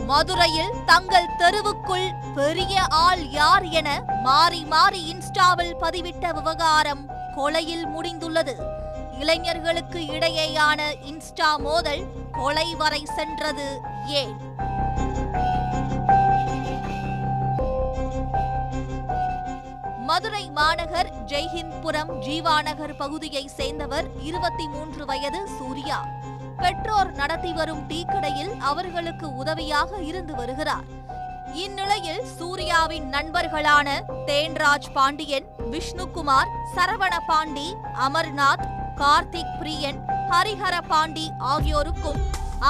மதுரையில் தங்கள் தெருவுக்குள் பெரிய ஆள் யார் என மாறி மாறி இன்ஸ்டாவில் பதிவிட்ட விவகாரம் கொலையில் முடிந்துள்ளது. இளைஞர்களுக்கு இடையேயான இன்ஸ்டா மோதல் கொலை வரை சென்றது ஏன்? மதுரை மாநகர் ஜெய்ஹிந்த்புரம் ஜீவாநகர் பகுதியை சேர்ந்தவர் 23 வயது சூர்யா. பெற்றோர் நடத்தி வரும் டீ கடையில் அவர்களுக்கு உதவியாக இருந்து வருகிறார். இந்நிலையில் சூர்யாவின் நண்பர்களான தேன்ராஜ் பாண்டியன், விஷ்ணுகுமார், சரவண பாண்டி, அமர்நாத், கார்த்திக் பிரியன், ஹரிஹர பாண்டி ஆகியோருக்கும்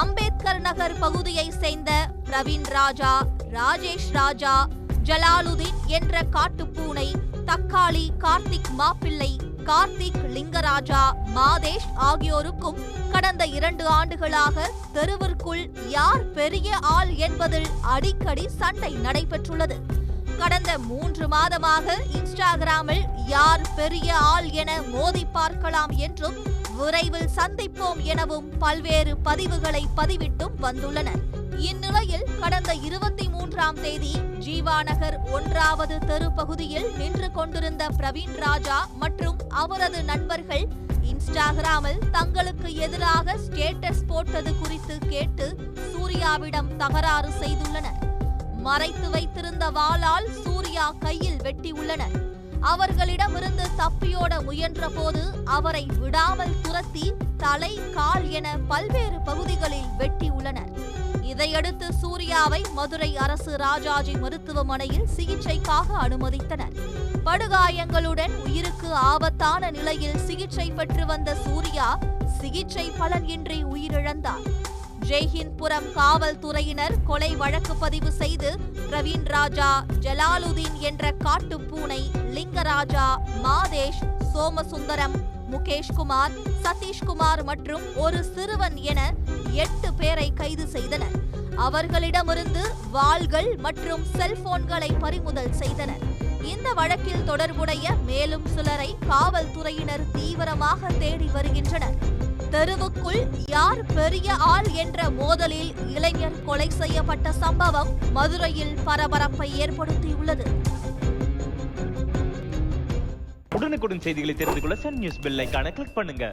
அம்பேத்கர் நகர் பகுதியை சேர்ந்த பிரவீன் ராஜா, ராஜேஷ் ராஜா, ஜலாலுதீன் என்ற காட்டுப்பூனை, தக்காளி கார்த்திக் மாப்பிள்ளை, கார்த்திக் லிங்கராஜா, மாதேஷ் ஆகியோருக்கும் கடந்த 2 ஆண்டுகளாக தெருவிற்குள் யார் பெரிய ஆள் என்பதில் அடிக்கடி சண்டை நடைபெற்றுள்ளது. கடந்த 3 மாதமாக இன்ஸ்டாகிராமில் யார் பெரிய ஆள் என மோதி பார்க்கலாம் என்றும் விரைவில் சந்திப்போம் எனவும் பல்வேறு பதிவுகளை பதிவிட்டும் வந்துள்ளனர். இந்நிலையில் கடந்த 23ஆம் தேதி ஜீவாநகர் 1வது தெரு பகுதியில் நின்று கொண்டிருந்த பிரவீன் ராஜா மற்றும் அவரது நண்பர்கள் இன்ஸ்டாகிராமில் தங்களுக்கு எதிராக ஸ்டேட்டஸ் போட்டது குறித்து கேட்டு சூர்யாவிடம் தகராறு செய்துள்ளனர். மறைத்து வைத்திருந்த வாளால் சூர்யா கையில் வெட்டியுள்ளனர். அவர்களிடமிருந்து தப்பியோட முயன்ற போது அவரை விடாமல் துரத்தி தலை, கால் என பல்வேறு பகுதிகளில் வெட்டியுள்ளனர். இதையடுத்து சூர்யாவை மதுரை அரசு ராஜாஜி மருத்துவமனையில் சிகிச்சைக்காக அனுமதித்தனர். படுகாயங்களுடன் உயிருக்கு ஆபத்தான நிலையில் சிகிச்சை பெற்று வந்த சூர்யா சிகிச்சை பலனின்றி உயிரிழந்தார். ஜெய்ஹிந்த்புரம் காவல்துறையினர் கொலை வழக்கு பதிவு செய்து பிரவீன் ராஜா, ஜலாலுதீன் என்ற காட்டுப்பூனை, லிங்கராஜா, மாதேஷ், சோமசுந்தரம், முகேஷ்குமார், சதீஷ்குமார் மற்றும் ஒரு சிறுவன் என 8 பேரை கைது செய்தனர். அவர்களிடமிருந்து வாள்கள் மற்றும் செல்போன்களை பறிமுதல் செய்தனர். இந்த வழக்கில் தொடர்புடைய மேலும் சிலரை காவல்துறையினர் தீவிரமாக தேடி வருகின்றனர். தெருவுக்குள் யார் பெரிய ஆள் என்ற மோதலில் இளைஞர் கொலை செய்யப்பட்ட சம்பவம் மதுரையில் பரபரப்பை ஏற்படுத்தியுள்ளது. உடனுக்குடன் செய்திகளை தெரிந்து கொள்ள சன் நியூஸ் பெல் ஐகானை கிளிக் பண்ணுங்க.